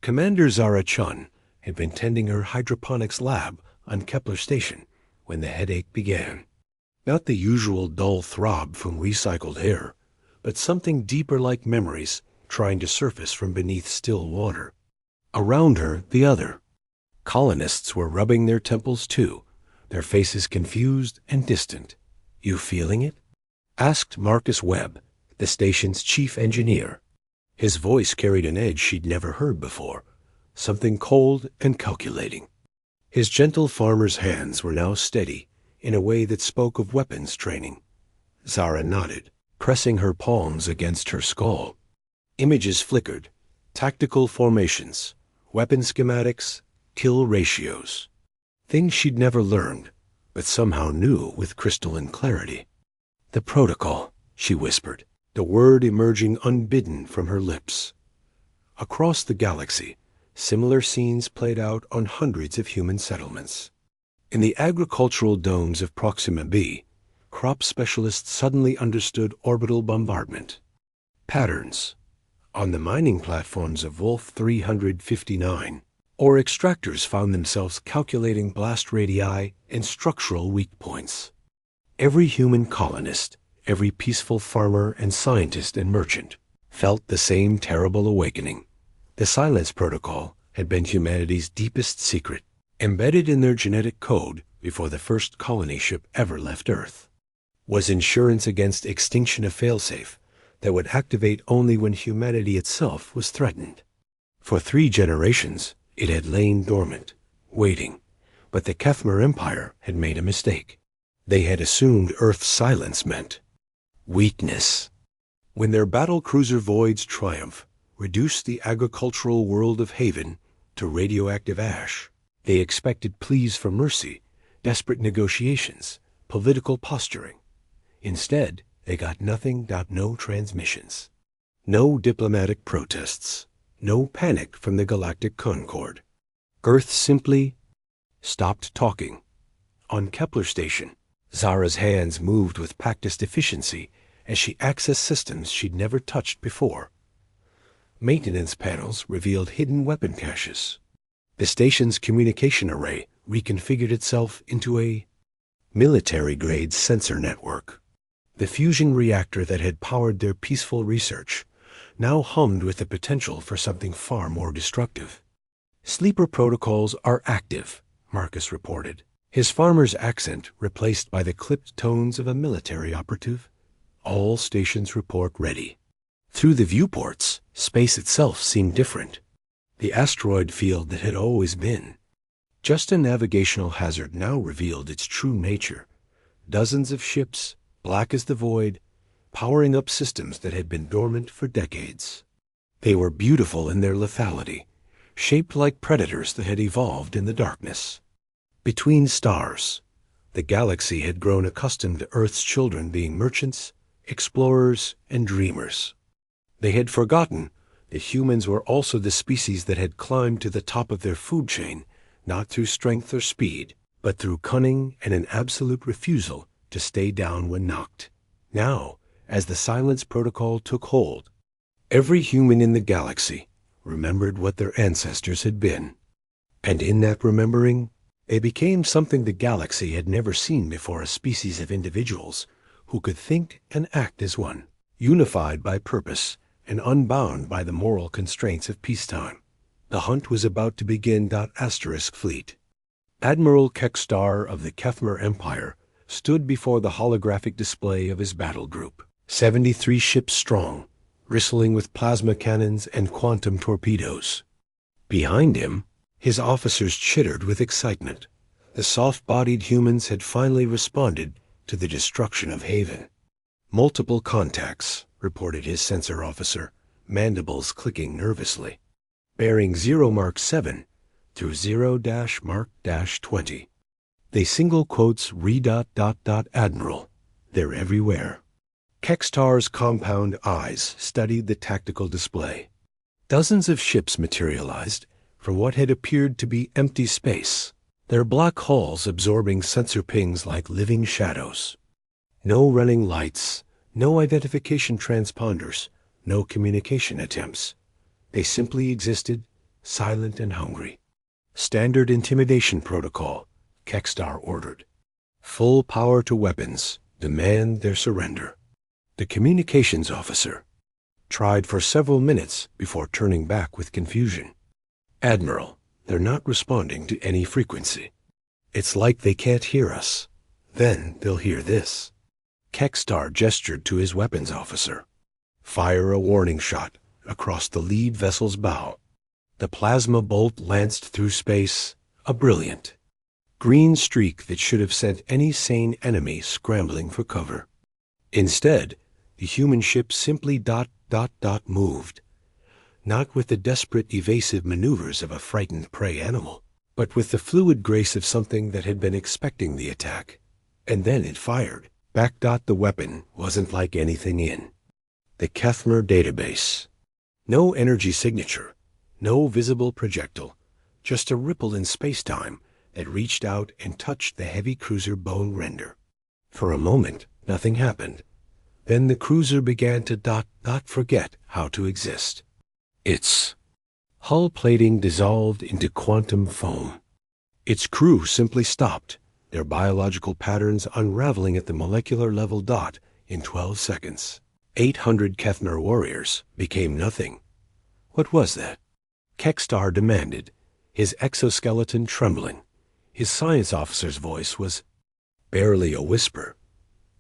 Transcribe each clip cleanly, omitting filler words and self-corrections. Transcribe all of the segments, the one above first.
Commander Zara Chun had been tending her hydroponics lab on Kepler Station when the headache began. Not the usual dull throb from recycled air, but something deeper like memories trying to surface from beneath still water. Around her, the other. Colonists were rubbing their temples too, their faces confused and distant. "You feeling it?" asked Marcus Webb, the station's chief engineer. His voice carried an edge she'd never heard before, something cold and calculating. His gentle farmer's hands were now steady in a way that spoke of weapons training. Zara nodded, pressing her palms against her skull. Images flickered, tactical formations, weapon schematics, kill ratios. Things she'd never learned, but somehow knew with crystalline clarity. "The protocol," she whispered, the word emerging unbidden from her lips. Across the galaxy, similar scenes played out on hundreds of human settlements. In the agricultural domes of Proxima b, crop specialists suddenly understood orbital bombardment. Patterns. On the mining platforms of Wolf 359, or extractors found themselves calculating blast radii and structural weak points. Every human colonist, every peaceful farmer and scientist and merchant, felt the same terrible awakening. The Silence Protocol had been humanity's deepest secret, embedded in their genetic code before the first colony ship ever left Earth. Was insurance against extinction a failsafe that would activate only when humanity itself was threatened. For 3 generations, it had lain dormant, waiting, but the Kefmer Empire had made a mistake. They had assumed Earth's silence meant weakness. When their battle cruiser Void's triumph reduced the agricultural world of Haven to radioactive ash, they expected pleas for mercy, desperate negotiations, political posturing. Instead, they got nothing. No transmissions. No diplomatic protests. No panic from the galactic concord. Earth simply stopped talking. On Kepler Station, Zara's hands moved with practiced efficiency as she accessed systems she'd never touched before. Maintenance panels revealed hidden weapon caches. The station's communication array reconfigured itself into a military-grade sensor network. The fusion reactor that had powered their peaceful research now hummed with the potential for something far more destructive. "Sleeper protocols are active," Marcus reported, his farmer's accent replaced by the clipped tones of a military operative. "All stations report ready." Through the viewports, space itself seemed different. The asteroid field that had always been. Just a navigational hazard now revealed its true nature. Dozens of ships, black as the void, powering up systems that had been dormant for decades. They were beautiful in their lethality, shaped like predators that had evolved in the darkness. Between stars, the galaxy had grown accustomed to Earth's children being merchants, explorers, and dreamers. They had forgotten that humans were also the species that had climbed to the top of their food chain, not through strength or speed, but through cunning and an absolute refusal to stay down when knocked. Now, as the Silence Protocol took hold, every human in the galaxy remembered what their ancestors had been. And in that remembering, they became something the galaxy had never seen before: a species of individuals who could think and act as one, unified by purpose and unbound by the moral constraints of peacetime. The hunt was about to begin. Fleet. Admiral Kekstar of the Kefmer Empire stood before the holographic display of his battle group, 73 ships strong, bristling with plasma cannons and quantum torpedoes. Behind him, his officers chittered with excitement. The soft-bodied humans had finally responded to the destruction of Haven. "Multiple contacts," reported his sensor officer, mandibles clicking nervously. "Bearing 0 Mark 7 through 0 Mark 20. They single quotes Admiral. They're everywhere." Kekstar's compound eyes studied the tactical display. Dozens of ships materialized from what had appeared to be empty space, their black hulls absorbing sensor pings like living shadows. No running lights, no identification transponders, no communication attempts. They simply existed, silent and hungry. Standard intimidation protocol, Kekstar ordered. Full power to weapons, demand their surrender. The communications officer tried for several minutes before turning back with confusion. Admiral, they're not responding to any frequency. It's like they can't hear us. Then they'll hear this. Kekstar gestured to his weapons officer. Fire a warning shot across the lead vessel's bow. The plasma bolt lanced through space, a brilliant green streak that should have sent any sane enemy scrambling for cover. Instead, the human ship simply moved, not with the desperate evasive maneuvers of a frightened prey animal, but with the fluid grace of something that had been expecting the attack. And then it fired. Back. The weapon wasn't like anything in the Kethmer database. No energy signature, no visible projectile, just a ripple in space-time that reached out and touched the heavy cruiser bone render. For a moment, nothing happened. Then the cruiser began to forget how to exist. Its hull plating dissolved into quantum foam. Its crew simply stopped, their biological patterns unraveling at the molecular level. In 12 seconds, 800 Kethmer warriors became nothing. What was that? Kekstar demanded, his exoskeleton trembling. His science officer's voice was barely a whisper.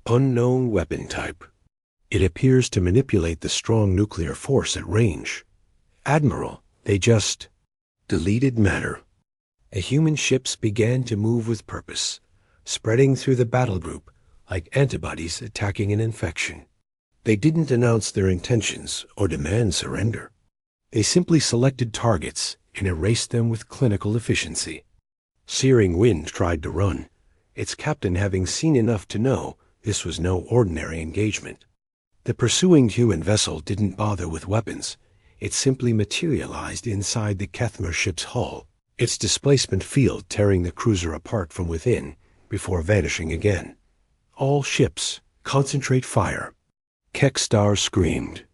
Unknown weapon type. It appears to manipulate the strong nuclear force at range. Admiral, they just deleted matter. Human ships began to move with purpose, spreading through the battle group like antibodies attacking an infection. They didn't announce their intentions or demand surrender. They simply selected targets and erased them with clinical efficiency. Searing Wind tried to run, its captain having seen enough to know this was no ordinary engagement. The pursuing human vessel didn't bother with weapons. It simply materialized inside the Kethmer ship's hull, its displacement field tearing the cruiser apart from within before vanishing again. All ships, concentrate fire. Kekstar screamed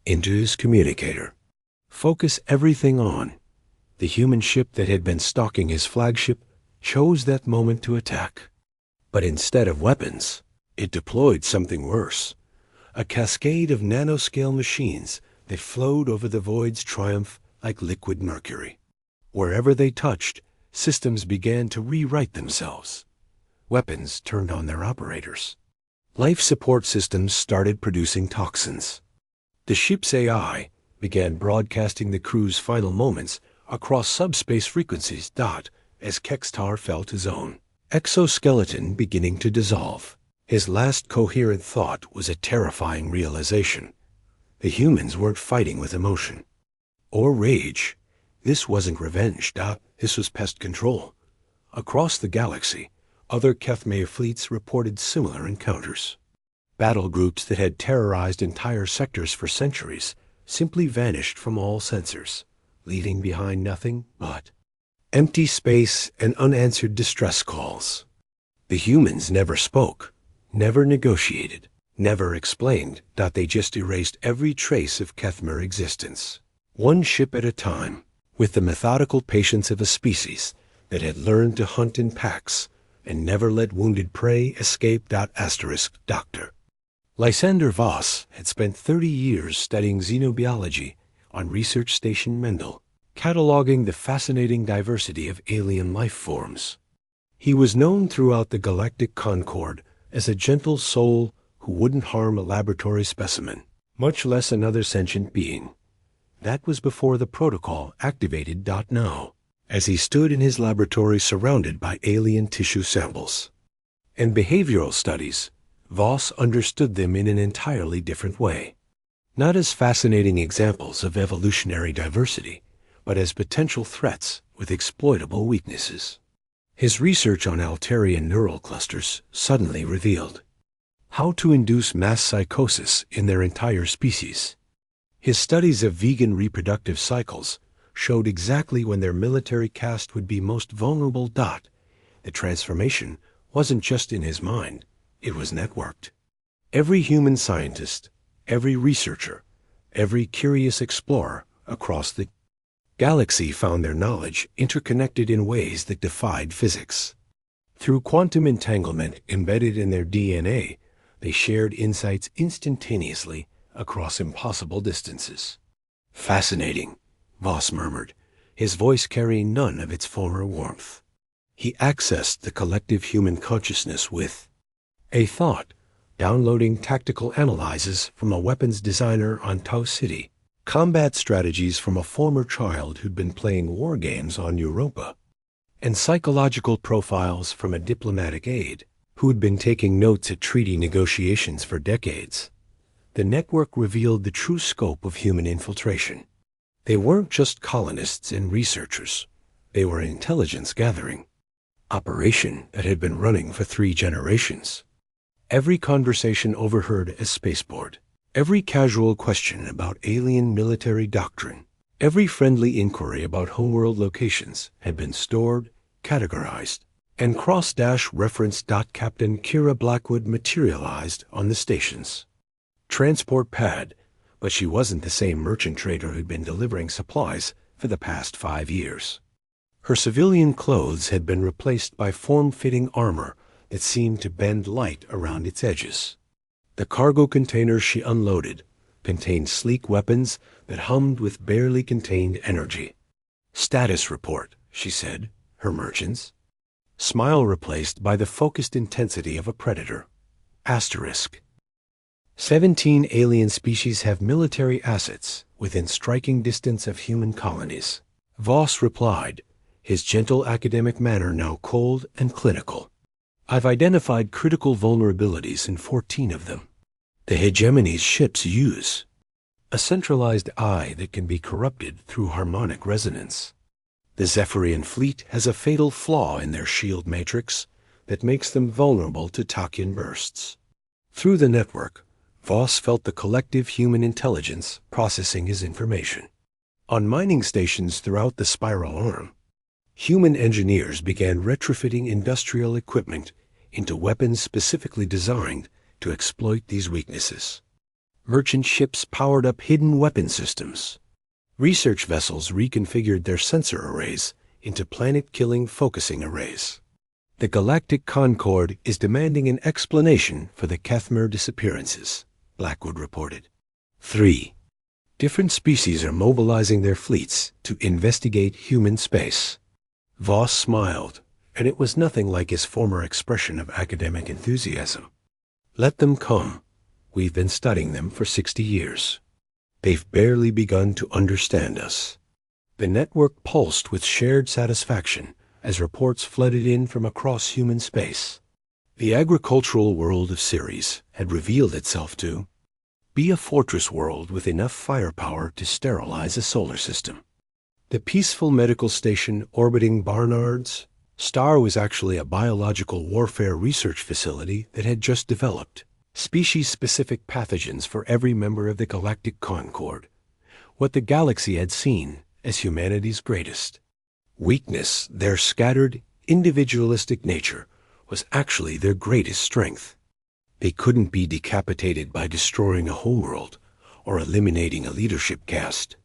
into his communicator. Focus everything on. The human ship that had been stalking his flagship chose that moment to attack. But instead of weapons, it deployed something worse. A cascade of nanoscale machines that flowed over the void's triumph like liquid mercury. Wherever they touched, systems began to rewrite themselves. Weapons turned on their operators. Life support systems started producing toxins. The ship's AI began broadcasting the crew's final moments across subspace frequencies. As Kekstar felt his own exoskeleton beginning to dissolve. His last coherent thought was a terrifying realization. The humans weren't fighting with emotion or rage. This wasn't revenge. This was pest control. Across the galaxy, other Kethmer fleets reported similar encounters. Battle groups that had terrorized entire sectors for centuries simply vanished from all sensors, leaving behind nothing but empty space and unanswered distress calls. The humans never spoke, never negotiated, never explained. They just erased every trace of Kethmer existence, one ship at a time, with the methodical patience of a species that had learned to hunt in packs and never let wounded prey escape. Dr. Lysander Voss had spent 30 years studying xenobiology on Research Station Mendel, cataloging the fascinating diversity of alien life forms. He was known throughout the galactic concord as a gentle soul who wouldn't harm a laboratory specimen, much less another sentient being. That was before the protocol activated. Now, as he stood in his laboratory surrounded by alien tissue samples and behavioral studies, Voss understood them in an entirely different way. Not as fascinating examples of evolutionary diversity, but as potential threats with exploitable weaknesses. His research on Altairian neural clusters suddenly revealed how to induce mass psychosis in their entire species. His studies of vegan reproductive cycles showed exactly when their military caste would be most vulnerable. The transformation wasn't just in his mind, it was networked. Every human scientist, every researcher, every curious explorer across the Galaxy found their knowledge interconnected in ways that defied physics. Through quantum entanglement embedded in their DNA, they shared insights instantaneously across impossible distances. Fascinating, Voss murmured, his voice carrying none of its former warmth. He accessed the collective human consciousness with a thought, downloading tactical analyses from a weapons designer on Tau City, combat strategies from a former child who'd been playing war games on Europa, and psychological profiles from a diplomatic aide who'd been taking notes at treaty negotiations for decades. The network revealed the true scope of human infiltration. They weren't just colonists and researchers. They were an intelligence gathering operation that had been running for 3 generations. Every conversation overheard at spaceport, every casual question about alien military doctrine, every friendly inquiry about homeworld locations had been stored, categorized, and cross-referenced. Captain Kira Blackwood materialized on the stations. Transport pad, but she wasn't the same merchant trader who'd been delivering supplies for the past 5 years. Her civilian clothes had been replaced by form-fitting armor that seemed to bend light around its edges. The cargo containers she unloaded contained sleek weapons that hummed with barely contained energy. Status report, she said, her merchants. Smile replaced by the focused intensity of a predator. Asterisk. 17 alien species have military assets within striking distance of human colonies. Voss replied, his gentle academic manner now cold and clinical. I've identified critical vulnerabilities in 14 of them. The hegemony's ships use a centralized eye that can be corrupted through harmonic resonance. The Zephyrian fleet has a fatal flaw in their shield matrix that makes them vulnerable to Tachyon bursts. Through the network, Voss felt the collective human intelligence processing his information. On mining stations throughout the spiral arm, human engineers began retrofitting industrial equipment into weapons specifically designed to exploit these weaknesses. Merchant ships powered up hidden weapon systems. Research vessels reconfigured their sensor arrays into planet-killing focusing arrays. The Galactic Concord is demanding an explanation for the Kethmer disappearances, Blackwood reported. 3. Different species are mobilizing their fleets to investigate human space. Voss smiled, and it was nothing like his former expression of academic enthusiasm. Let them come. We've been studying them for 60 years. They've barely begun to understand us. The network pulsed with shared satisfaction as reports flooded in from across human space. The agricultural world of Ceres had revealed itself to be a fortress world with enough firepower to sterilize a solar system. The peaceful medical station orbiting Barnard's star was actually a biological warfare research facility that had just developed species-specific pathogens for every member of the Galactic Concord, what the galaxy had seen as humanity's greatest weakness. Their scattered, individualistic nature was actually their greatest strength. They couldn't be decapitated by destroying a homeworld or eliminating a leadership caste.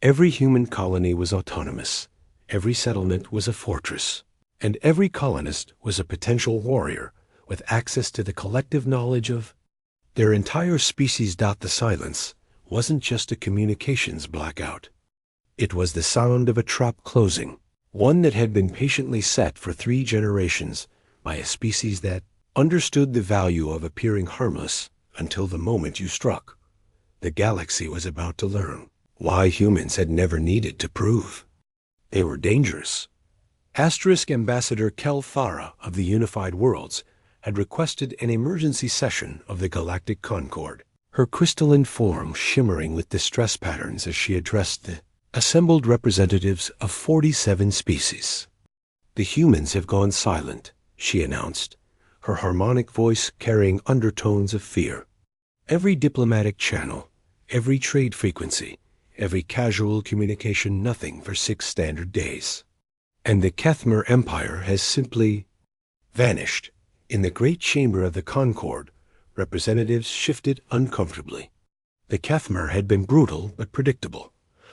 Every human colony was autonomous, every settlement was a fortress, and every colonist was a potential warrior with access to the collective knowledge of their entire species. The silence wasn't just a communications blackout. It was the sound of a trap closing, one that had been patiently set for 3 generations by a species that understood the value of appearing harmless until the moment you struck. The galaxy was about to learn why humans had never needed to prove they were dangerous. Asterisk Ambassador Kel Thara of the Unified Worlds had requested an emergency session of the Galactic Concord, her crystalline form shimmering with distress patterns as she addressed the assembled representatives of 47 species. The humans have gone silent, she announced, her harmonic voice carrying undertones of fear. Every diplomatic channel, every trade frequency, every casual communication, nothing for 6 standard days. And the Kethmer Empire has simply vanished. In the great chamber of the Concord, representatives shifted uncomfortably. The Kethmer had been brutal but predictable.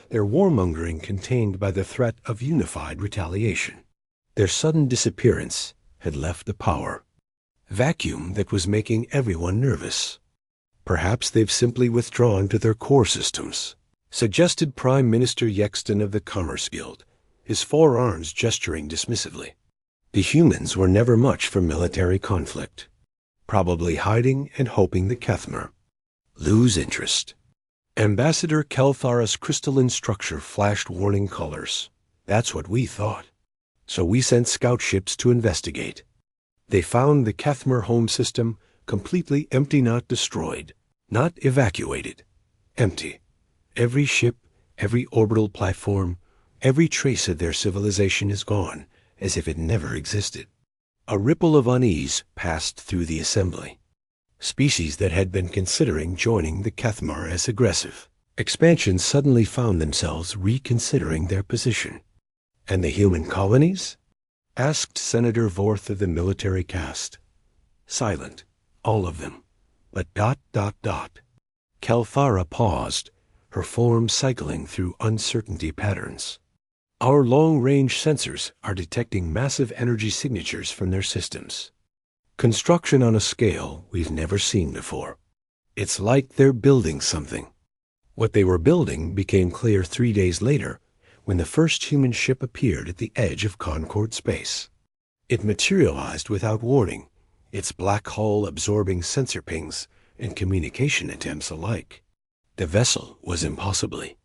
their warmongering contained by the threat of unified retaliation. Their sudden disappearance had left a power, vacuum that was making everyone nervous. Perhaps they've simply withdrawn to their core systems, suggested Prime Minister Yexton of the Commerce Guild, his forearms gesturing dismissively. The humans were never much for military conflict, probably hiding and hoping the Kethmer lose interest. Ambassador Kelthara's crystalline structure flashed warning colors. That's what we thought. So we sent scout ships to investigate. They found the Kethmer home system completely empty, not destroyed, not evacuated. Empty. Every ship, every orbital platform, every trace of their civilization is gone, as if it never existed. A ripple of unease passed through the assembly. Species that had been considering joining the Kethmer as aggressive expansion suddenly found themselves reconsidering their position. And the human colonies? Asked Senator Vorth of the military caste. Silent, all of them. But ... Kelthara paused, her form cycling through uncertainty patterns. Our long-range sensors are detecting massive energy signatures from their systems. Construction on a scale we've never seen before. It's like they're building something. What they were building became clear 3 days later when the first human ship appeared at the edge of Concord space. It materialized without warning, its black hull absorbing sensor pings and communication attempts alike. The vessel was impossibly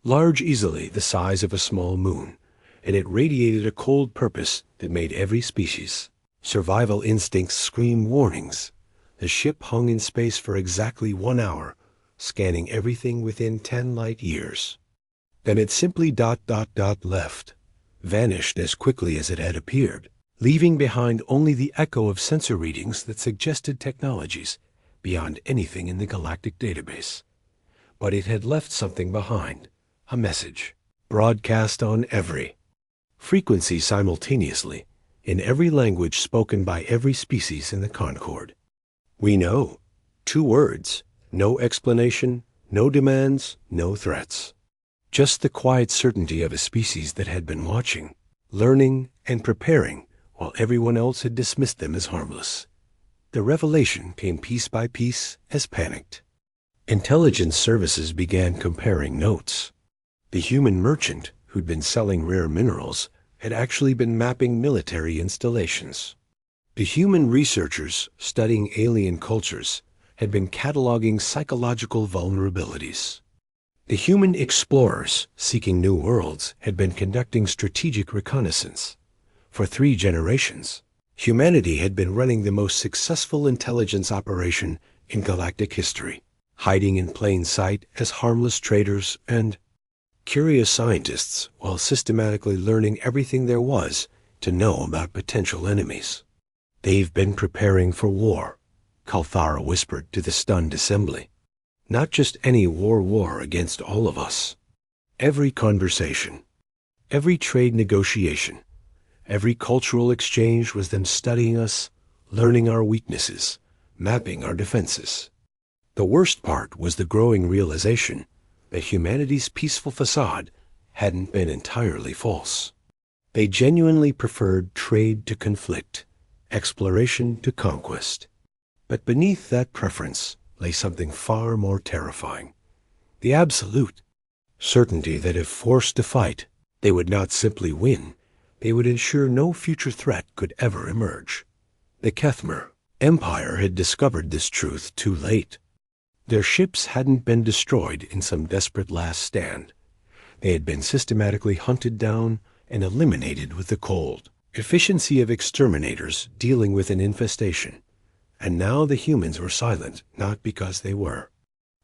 large, easily the size of a small moon, and it radiated a cold purpose that made every species' survival instincts scream warnings. The ship hung in space for exactly 1 hour, scanning everything within 10 light years. Then it simply ... left, vanished as quickly as it had appeared, leaving behind only the echo of sensor readings that suggested technologies beyond anything in the galactic database. But it had left something behind, a message, broadcast on every frequency simultaneously, in every language spoken by every species in the Concord. We know. 2 words, no explanation, no demands, no threats. Just the quiet certainty of a species that had been watching, learning, and preparing while everyone else had dismissed them as harmless. The revelation came piece by piece as panicked. Intelligence services began comparing notes. The human merchant who'd been selling rare minerals had actually been mapping military installations. The human researchers studying alien cultures had been cataloging psychological vulnerabilities. The human explorers seeking new worlds had been conducting strategic reconnaissance. For 3 generations, humanity had been running the most successful intelligence operation in galactic history, hiding in plain sight as harmless traders and curious scientists while systematically learning everything there was to know about potential enemies. They've been preparing for war, Kelthara whispered to the stunned assembly. Not just any war against all of us. Every conversation, every trade negotiation, every cultural exchange was them studying us, learning our weaknesses, mapping our defenses. The worst part was the growing realization that humanity's peaceful facade hadn't been entirely false. They genuinely preferred trade to conflict, exploration to conquest. But beneath that preference lay something far more terrifying. The absolute certainty that if forced to fight, they would not simply win, they would ensure no future threat could ever emerge. The Kethmer Empire had discovered this truth too late. Their ships hadn't been destroyed in some desperate last stand. They had been systematically hunted down and eliminated with the cold efficiency of exterminators dealing with an infestation. And now the humans were silent, not because they were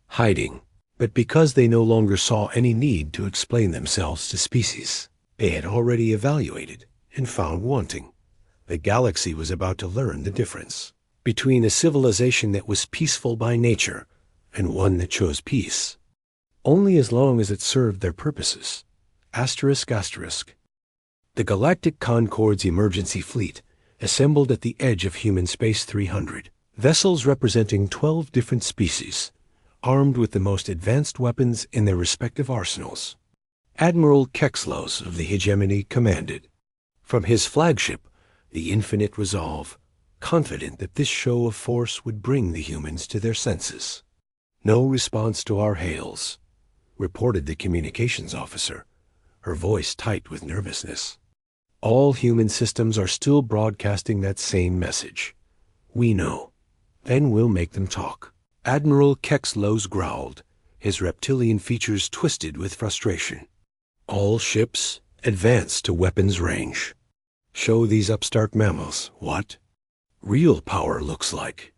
hiding, but because they no longer saw any need to explain themselves to species they had already evaluated and found wanting. The galaxy was about to learn the difference between a civilization that was peaceful by nature and one that chose peace only as long as it served their purposes. ****. The Galactic Concord's emergency fleet assembled at the edge of human space 300, vessels representing 12 different species, armed with the most advanced weapons in their respective arsenals. Admiral Kexlos of the Hegemony commanded. From his flagship, the Infinite Resolve, confident that this show of force would bring the humans to their senses. "No response to our hails," reported the communications officer, her voice tight with nervousness. "All human systems are still broadcasting that same message. We know. Then we'll make them talk." Admiral Kexlos growled, his reptilian features twisted with frustration. "All ships, advance to weapons range. Show these upstart mammals what real power looks like."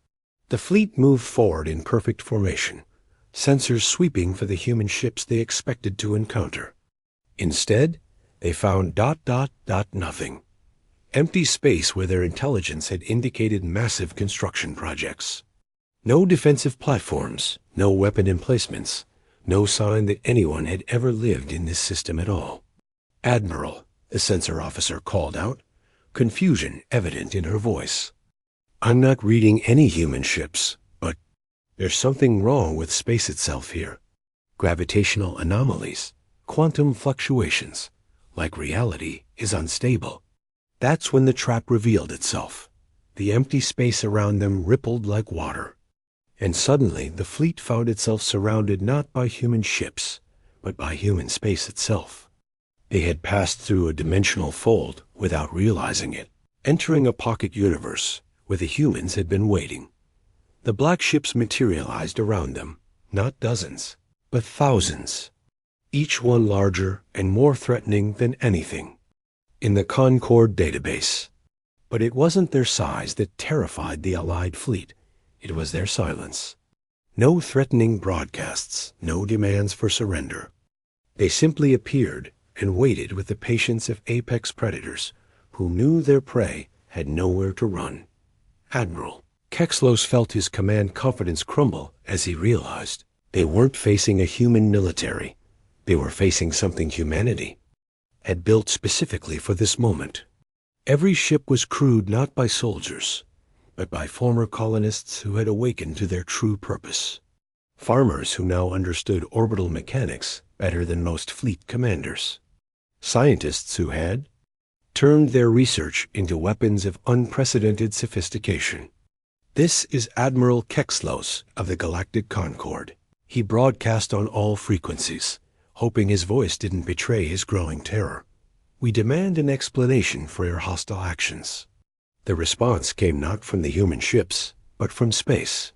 The fleet moved forward in perfect formation, sensors sweeping for the human ships they expected to encounter. Instead, they found nothing. Empty space where their intelligence had indicated massive construction projects. No defensive platforms, no weapon emplacements, no sign that anyone had ever lived in this system at all. "Admiral," the sensor officer called out, confusion evident in her voice. "I'm not reading any human ships, but there's something wrong with space itself here. Gravitational anomalies, quantum fluctuations, like reality is unstable." That's when the trap revealed itself. The empty space around them rippled like water. And suddenly the fleet found itself surrounded not by human ships, but by human space itself. They had passed through a dimensional fold without realizing it, entering a pocket universe where the humans had been waiting. The black ships materialized around them, not dozens, but thousands, each one larger and more threatening than anything in the Concord database. But it wasn't their size that terrified the Allied fleet. It was their silence. No threatening broadcasts, no demands for surrender. They simply appeared and waited with the patience of apex predators who knew their prey had nowhere to run. "Admiral." Kexlos felt his command confidence crumble as he realized they weren't facing a human military. They were facing something humanity had built specifically for this moment. Every ship was crewed not by soldiers, but by former colonists who had awakened to their true purpose. Farmers who now understood orbital mechanics better than most fleet commanders. Scientists who had turned their research into weapons of unprecedented sophistication. "This is Admiral Kexlos of the Galactic Concord." He broadcast on all frequencies, hoping his voice didn't betray his growing terror. "We demand an explanation for your hostile actions." The response came not from the human ships, but from space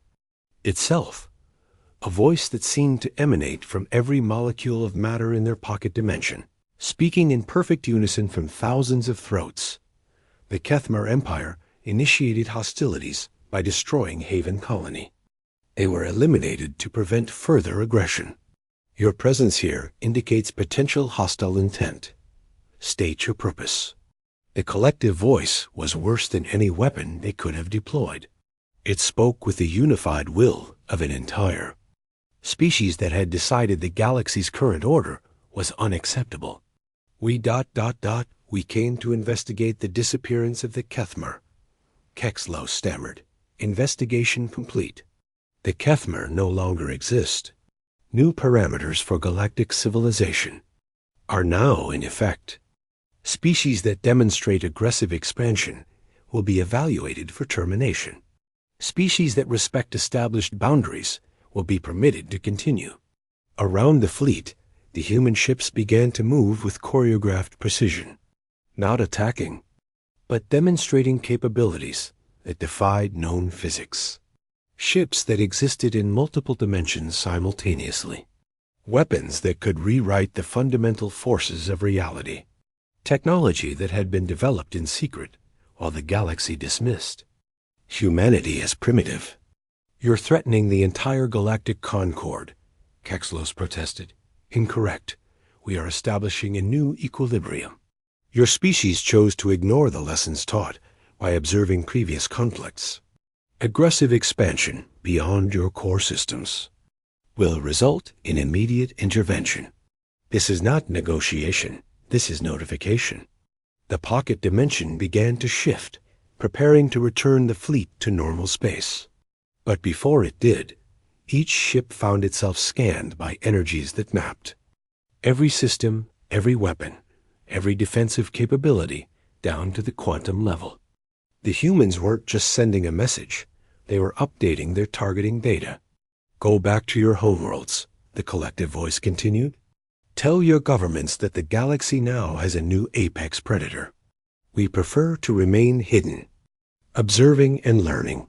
itself, a voice that seemed to emanate from every molecule of matter in their pocket dimension, speaking in perfect unison from thousands of throats. The Kethmer Empire initiated hostilities by destroying Haven Colony. They were eliminated to prevent further aggression. Your presence here indicates potential hostile intent. State your purpose. The collective voice was worse than any weapon they could have deployed. It spoke with the unified will of an entire species that had decided the galaxy's current order was unacceptable. We came to investigate the disappearance of the Kethmer." Kexlos stammered. "Investigation complete. The Kethmer no longer exist. New parameters for galactic civilization are now in effect. Species that demonstrate aggressive expansion will be evaluated for termination. Species that respect established boundaries will be permitted to continue." Around the fleet, the human ships began to move with choreographed precision, not attacking, but demonstrating capabilities that defied known physics. Ships that existed in multiple dimensions simultaneously. Weapons that could rewrite the fundamental forces of reality. Technology that had been developed in secret while the galaxy dismissed. Humanity as primitive. "You're threatening the entire galactic concord," Kexlos protested. "Incorrect. We are establishing a new equilibrium. Your species chose to ignore the lessons taught by observing previous conflicts. Aggressive expansion beyond your core systems will result in immediate intervention. This is not negotiation. This is notification." The pocket dimension began to shift, preparing to return the fleet to normal space. But before it did, each ship found itself scanned by energies that mapped. Every system, every weapon, every defensive capability, down to the quantum level. The humans weren't just sending a message, they were updating their targeting data. Go back to your homeworlds, the collective voice continued. Tell your governments that the galaxy now has a new apex predator. We prefer to remain hidden, observing and learning,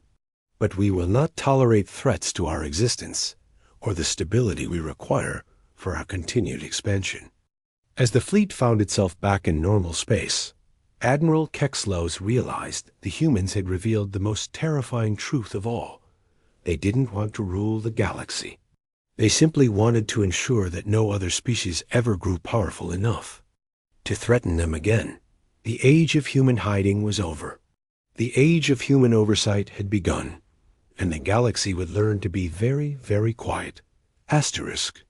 but we will not tolerate threats to our existence or the stability we require for our continued expansion. As the fleet found itself back in normal space, Admiral Kexlos realized the humans had revealed the most terrifying truth of all. They didn't want to rule the galaxy. They simply wanted to ensure that no other species ever grew powerful enough to threaten them again. The age of human hiding was over. The age of human oversight had begun, and the galaxy would learn to be very, very quiet. Asterisk.